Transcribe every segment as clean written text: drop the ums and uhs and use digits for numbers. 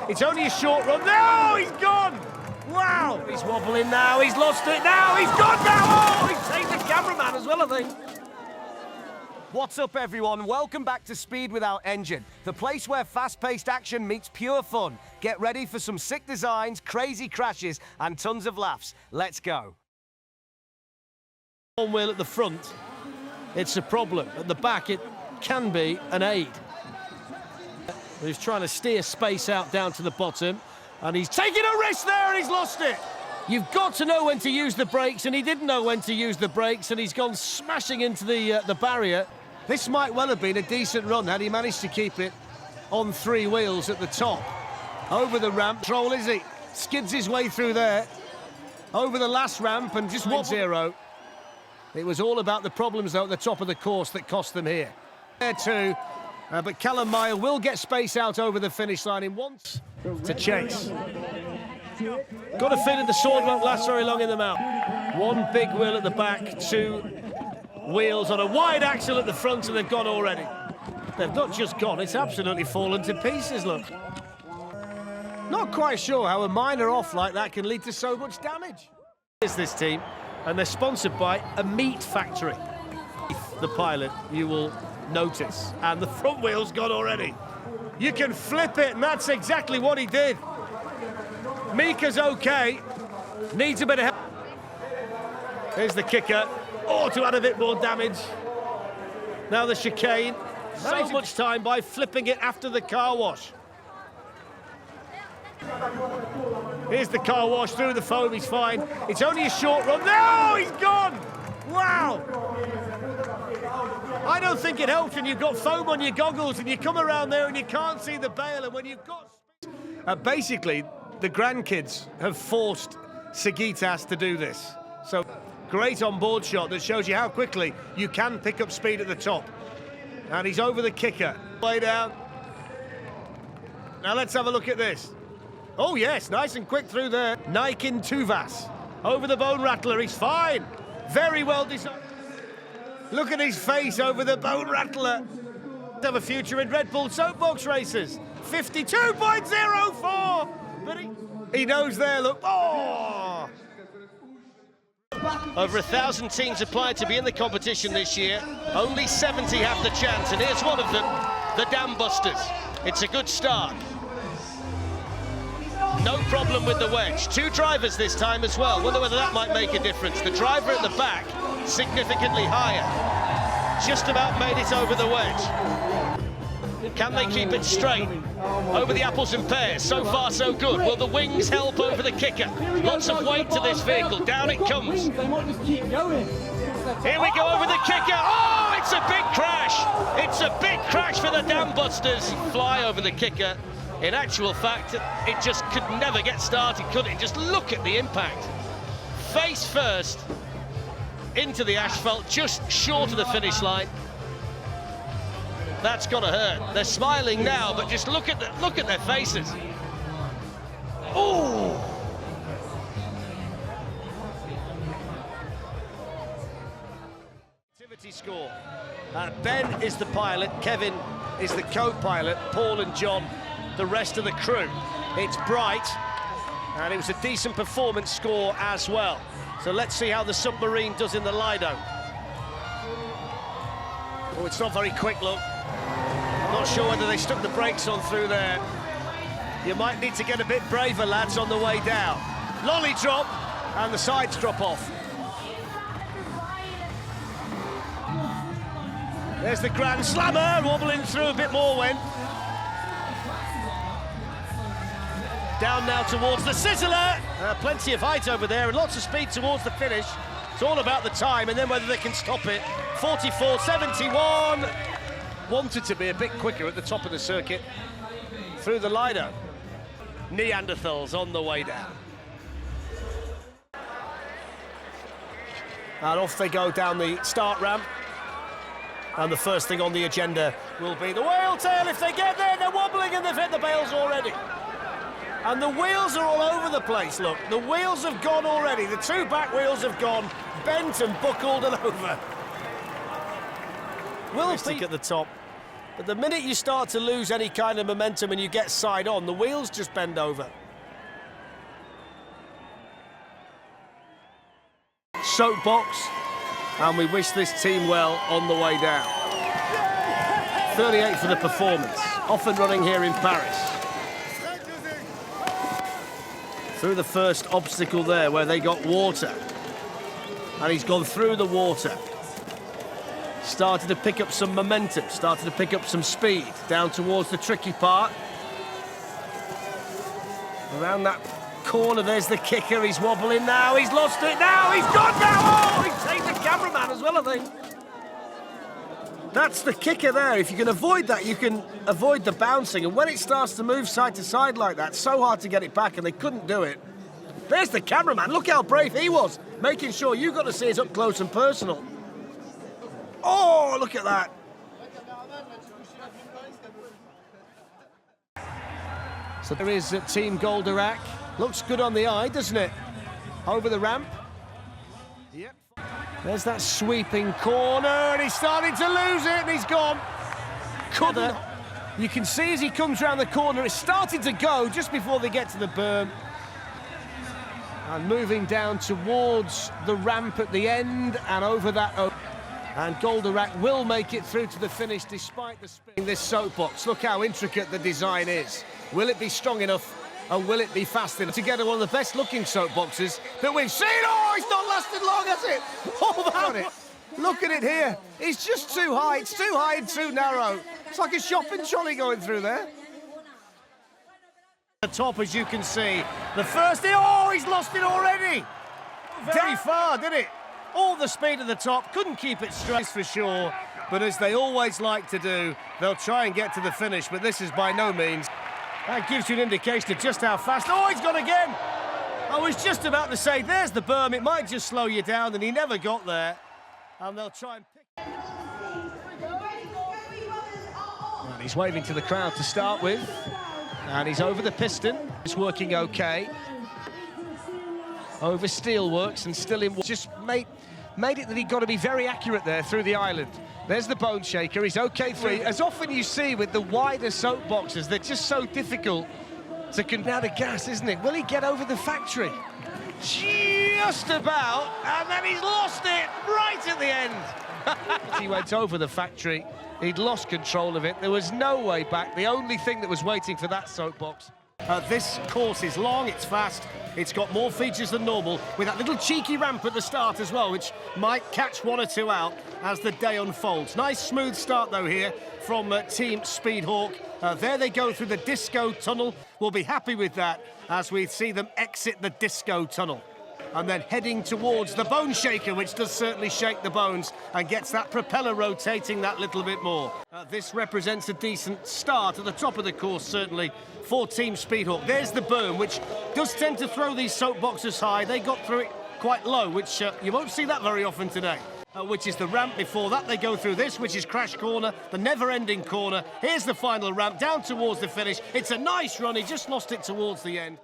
It's only a short run. No, he's gone! Wow! He's wobbling now, he's lost it now, he's gone now! Oh, he's taken the cameraman as well, I think. What's up, everyone? Welcome back to Speed Without Engine, the place where fast-paced action meets pure fun. Get ready for some sick designs, crazy crashes, and tons of laughs. Let's go. One wheel at the front, it's a problem. At the back, it can be an aid. He's trying to steer space out down to the bottom, and he's taking a risk there, and he's lost it. You've got to know when to use the brakes, and he didn't know when to use the brakes, and he's gone smashing into the barrier. This might well have been a decent run had he managed to keep it on three wheels at the top. Over the ramp, Troll is he? Skids his way through there. Over the last ramp, and just 1-0. It was all about the problems, though, at the top of the course that cost them here. There too, but Callum Meyer will get space out over the finish line in once to chase. Got a feeling the sword won't last very long in the mouth. One big wheel at the back, two wheels on a wide axle at the front, and they've gone already. They've not just gone, it's absolutely fallen to pieces, look. Not quite sure how a minor off like that can lead to so much damage. Here's this team, and they're sponsored by a meat factory. The pilot, you will notice, and the front wheel's gone already. You can flip it, and that's exactly what he did. Mika's okay, needs a bit of help. Here's the kicker. Oh, to add a bit more damage. Now the chicane. So much time by flipping it after the car wash. Here's the car wash through the foam, he's fine. It's only a short run. No, he's gone! Wow! I don't think it helps when you've got foam on your goggles and you come around there and you can't see the bail, and when you've got... basically, the grandkids have forced Sagitas to do this. So, great on-board shot that shows you how quickly you can pick up speed at the top. And he's over the kicker. Way down. Now let's have a look at this. Oh yes, nice and quick through there. NAIKINTUVAS. Over the bone rattler, he's fine. Very well designed. Look at his face over the bone rattler. Have a future in Red Bull Soapbox races. 52.04. But he knows there, look. Oh! Over 1,000 teams applied to be in the competition this year. Only 70 have the chance, and here's one of them, the Dam Busters. It's a good start. No problem with the wedge. Two drivers this time as well. Wonder whether that might make a difference. The driver at the back, significantly higher. Just about made it over the wedge. Can they keep it straight? Over the apples and pears, so far so good. Will the wings help over the kicker? Lots of weight to this vehicle, down it comes. Here we go over the kicker. Oh, it's a big crash. It's a big crash for the Dam Busters. Fly over the kicker. In actual fact, it just could never get started, could it? Just look at the impact. Face first into the asphalt, just short of the finish line. That's gonna hurt. They're smiling now, but just look at their faces. Ooh! Activity score. Ben is the pilot, Kevin is the co-pilot, Paul and John, the rest of the crew. It's bright, and it was a decent performance score as well. So let's see how the submarine does in the Lido. Oh, it's not very quick, look. Not sure whether they stuck the brakes on through there. You might need to get a bit braver, lads, on the way down. Lolly drop, and the sides drop off. There's the Grand Slammer, wobbling through a bit more when. Down now towards the Sizzler. Plenty of height over there and lots of speed towards the finish. It's all about the time and then whether they can stop it. 44.71. Wanted to be a bit quicker at the top of the circuit through the Lido. Neanderthals on the way down. And off they go down the start ramp. And the first thing on the agenda will be the whale tail. If they get there, they're wobbling and they've hit the bails already. And the wheels are all over the place, look. The wheels have gone already. The two back wheels have gone bent and buckled and over. Will stick at the top. But the minute you start to lose any kind of momentum and you get side on, the wheels just bend over. Soapbox, and we wish this team well on the way down. 38 for the performance, off and running here in Paris. Through the first obstacle there where they got water. And he's gone through the water. Started to pick up some momentum, started to pick up some speed down towards the tricky part. Around that corner, there's the kicker. He's wobbling now, he's lost it now, he's gone now! Oh, he's taken the cameraman as well, I think. That's the kicker there. If you can avoid that, you can avoid the bouncing. And when it starts to move side to side like that, it's so hard to get it back, and they couldn't do it. There's the cameraman. Look how brave he was, making sure you got to see it up close and personal. Oh, look at that. So there is Team Goldorak. Looks good on the eye, doesn't it? Over the ramp. Yep. There's that sweeping corner, and he's starting to lose it, and he's gone. Couldn't. You can see as he comes around the corner, it's starting to go just before they get to the berm. And moving down towards the ramp at the end, and over that. And Goldorak will make it through to the finish despite the spin. This soapbox, look how intricate the design is. Will it be strong enough, and will it be fast enough to get one of the best looking soapboxes that we've seen? Oh, it's not lasted long, has it? Oh, that. Look at it here. It's just too high. It's too high and too narrow. It's like a shopping trolley going through there. The top, as you can see. The first, oh, he's lost it already. Very far, did it? All the speed at the top, couldn't keep it straight for sure, but as they always like to do, they'll try and get to the finish, but this is by no means. That gives you an indication of just how fast. Oh, he's gone again! I was just about to say, there's the berm, it might just slow you down, and he never got there. And they'll try and pick. And he's waving to the crowd to start with, and he's over the piston. It's working okay. Over steelworks and still in. Just made it that he got to be very accurate there through the island. There's the bone shaker. He's okay through. As often you see with the wider soapboxes, they're just so difficult to get out of gas, isn't it? Will he get over the factory? Just about, and then he's lost it right at the end. He went over the factory. He'd lost control of it. There was no way back. The only thing that was waiting for that soapbox. This course is long, it's fast, it's got more features than normal, with that little cheeky ramp at the start as well, which might catch one or two out as the day unfolds. Nice smooth start though here from Team SPEEDHAWK. There they go through the disco tunnel. We'll be happy with that as we see them exit the disco tunnel. And then heading towards the bone shaker, which does certainly shake the bones and gets that propeller rotating that little bit more. This represents a decent start at the top of the course, certainly, for Team SPEEDHAWK. There's the berm, which does tend to throw these soapboxes high. They got through it quite low, which you won't see that very often today. Which is the ramp. Before that, they go through this, which is crash corner, the never-ending corner. Here's the final ramp, down towards the finish. It's a nice run. He just lost it towards the end.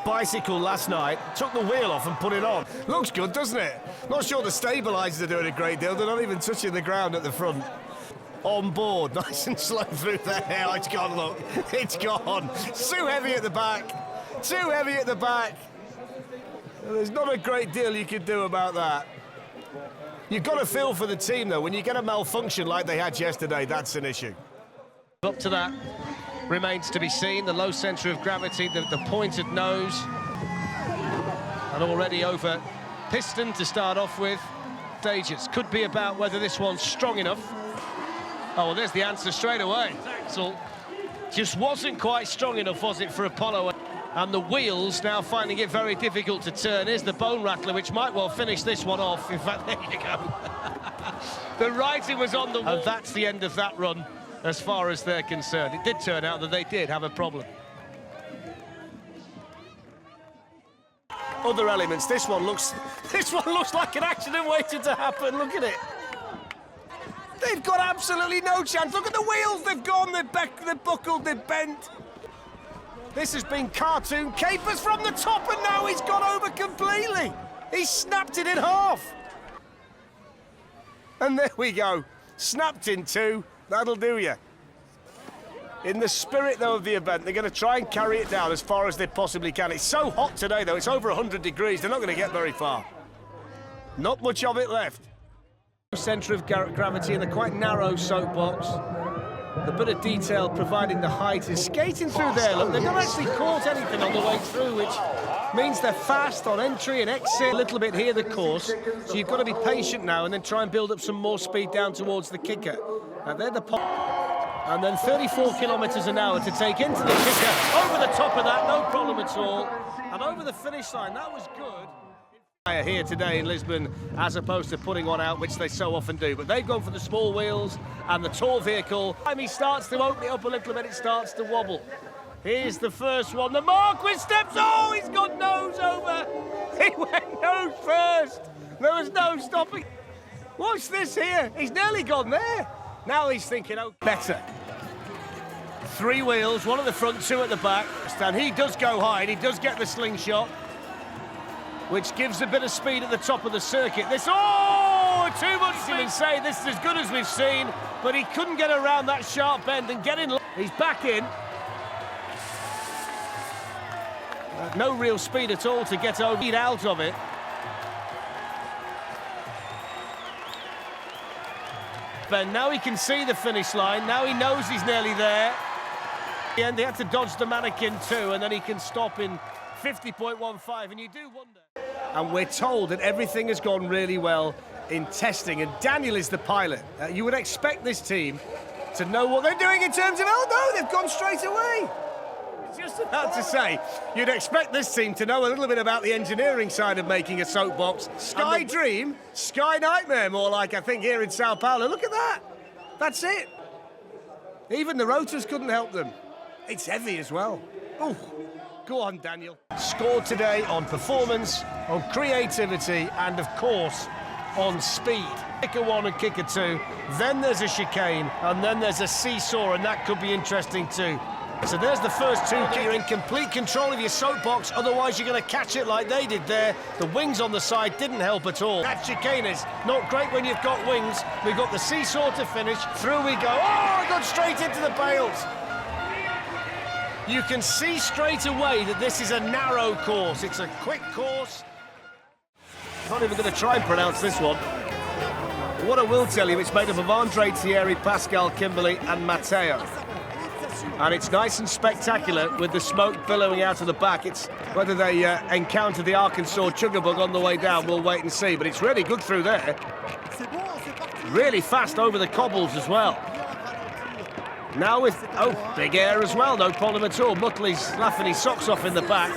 Bicycle last night, took the wheel off and put it on. Looks good, doesn't it? Not sure the stabilisers are doing a great deal. They're not even touching the ground at the front. On board, nice and slow through there. Oh, it's gone, look. It's gone. It's too heavy at the back. Too heavy at the back. There's not a great deal you can do about that. You've got to feel for the team, though. When you get a malfunction like they had yesterday, that's an issue. Up to that remains to be seen. The low centre of gravity, the pointed nose. And already over piston to start off with. Stages. Could be about whether this one's strong enough. Oh, well, there's the answer straight away. Axel just wasn't quite strong enough, was it, for Apollo? And the wheels now finding it very difficult to turn. Here's the bone rattler, which might well finish this one off. In fact, there you go. The writing was on the wall. And that's the end of that run, as far as they're concerned. It did turn out that they did have a problem. Other elements, this one looks like an accident waiting to happen. Look at it. They've got absolutely no chance. Look at the wheels, they've gone, they're buckled, they're bent. This has been cartoon capers from the top, and now he's gone over completely. He's snapped it in half. And there we go, snapped in two. That'll do you. In the spirit, though, of the event, they're going to try and carry it down as far as they possibly can. It's so hot today, though. It's over 100 degrees. They're not going to get very far. Not much of it left. Centre of gravity in the quite narrow soapbox. The bit of detail providing the height is skating through there. Look, they've not actually caught anything on the way through, which means they're fast on entry and exit. A little bit here, the course. So you've got to be patient now and then try and build up some more speed down towards the kicker. And they're the and then 34 kilometres an hour to take into the kicker. Over the top of that, no problem at all. And over the finish line, that was good. Here today in Lisbon, as opposed to putting one out, which they so often do. But they've gone for the small wheels and the tall vehicle. Time he starts to open it up a little bit, it starts to wobble. Here's the first one. The Marquis steps. Oh, he's got nose over. He went nose first. There was no stopping. Watch this here. He's nearly gone there. Now he's thinking, oh, better. 3 wheels, 1 at the front, 2 at the back. And he does go high, and he does get the slingshot, which gives a bit of speed at the top of the circuit. This, oh, too much to even say. This is as good as we've seen, but he couldn't get around that sharp bend and get in. He's back in. No real speed at all to get out of it. Ben, now he can see the finish line. Now he knows he's nearly there. In the end, they had to dodge the mannequin too, and then he can stop in 50.15, and you do wonder. And we're told that everything has gone really well in testing, and Daniel is the pilot. You would expect this team to know what they're doing in terms of, oh no, they've gone straight away. Just about to say, you'd expect this team to know a little bit about the engineering side of making a soapbox. SKYDREAM, Sky Nightmare, more like, I think, here in Sao Paulo. Look at that. That's it. Even the rotors couldn't help them. It's heavy as well. Oh, go on, Daniel. Scored today on performance, on creativity, and, of course, on speed. Kicker 1 and kicker 2. Then there's a chicane, and then there's a seesaw, and that could be interesting too. So there's the first 2. You're in complete control of your soapbox, otherwise you're going to catch it like they did there. The wings on the side didn't help at all. That chicane is not great when you've got wings. We've got the seesaw to finish. Through we go. Oh, I got straight into the bales. You can see straight away that this is a narrow course. It's a quick course. Not even going to try and pronounce this one. What I will tell you, it's made up of Andre Thierry, Pascal Kimberly and Matteo. And it's nice and spectacular with the smoke billowing out of the back. It's whether they encounter the Arkansas Chugabug on the way down, we'll wait and see. But it's really good through there. Really fast over the cobbles as well. Now with, oh, big air as well, no problem at all. Muttley's laughing his socks off in the back.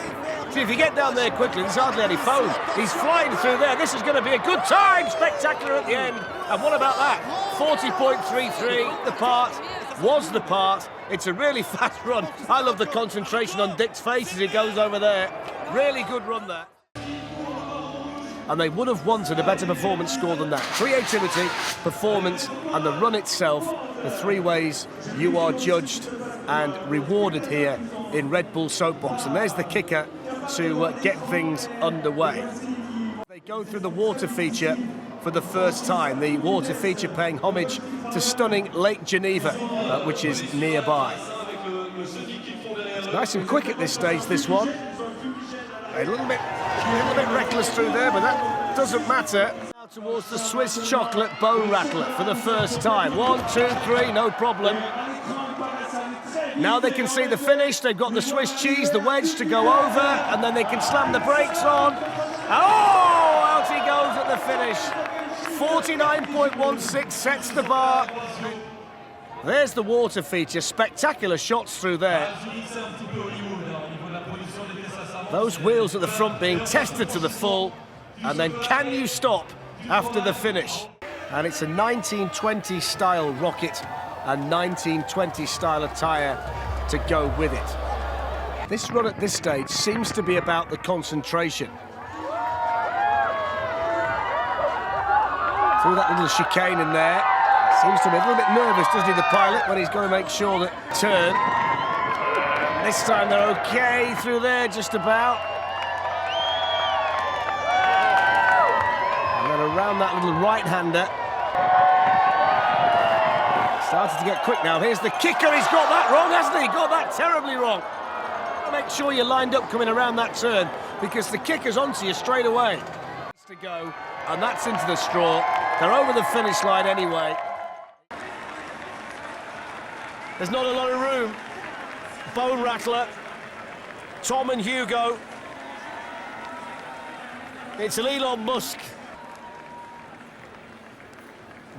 See, if you get down there quickly, there's hardly any foam. He's flying through there. This is going to be a good time. Spectacular at the end. And what about that? 40.33, the part. Was the part. It's a really fast run. I love the concentration on Dick's face as he goes over there. Really good run there. And they would have wanted a better performance score than that. Creativity, performance, and the run itself, the 3 ways you are judged and rewarded here in Red Bull Soapbox. And there's the kicker to get things underway. They go through the water feature for the first time. The water feature paying homage to stunning Lake Geneva, which is nearby. It's nice and quick at this stage, this one. A little bit reckless through there, but that doesn't matter. Now towards the Swiss chocolate bone rattler for the first time. 1, 2, 3, no problem. Now they can see the finish. They've got the Swiss cheese, the wedge to go over, and then they can slam the brakes on. Oh, out he goes at the finish. 49.16 sets the bar. There's the water feature. Spectacular shots through there. Those wheels at the front being tested to the full. And then can you stop after the finish? And it's a 1920 style rocket and 1920 style attire to go with it. This run at this stage seems to be about the concentration. Through that little chicane in there. Seems to be a little bit nervous, doesn't he, the pilot, when he's going to make sure that turn. This time they're okay through there, just about. And then around that little right-hander. Started to get quick now. Here's the kicker. He's got that wrong, hasn't he? Got that terribly wrong. Make sure you're lined up coming around that turn because the kicker's onto you straight away. To go, and that's into the straw. They're over the finish line anyway. There's not a lot of room. Bone rattler. Tom and Hugo. It's Elon Musk.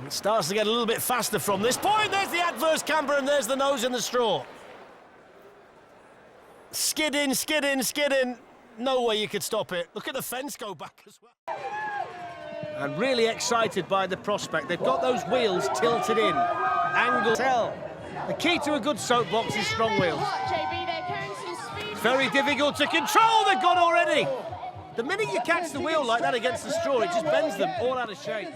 It starts to get a little bit faster from this point. There's the adverse camber and there's the nose in the straw. Skid in, skid in, skid in. No way you could stop it. Look at the fence go back as well. And really excited by the prospect. They've got those wheels tilted in. Angle. Tell. The key to a good soapbox is strong wheels. Very difficult to control. They've got already. The minute you catch the wheel like that against the straw, it just bends them all out of shape.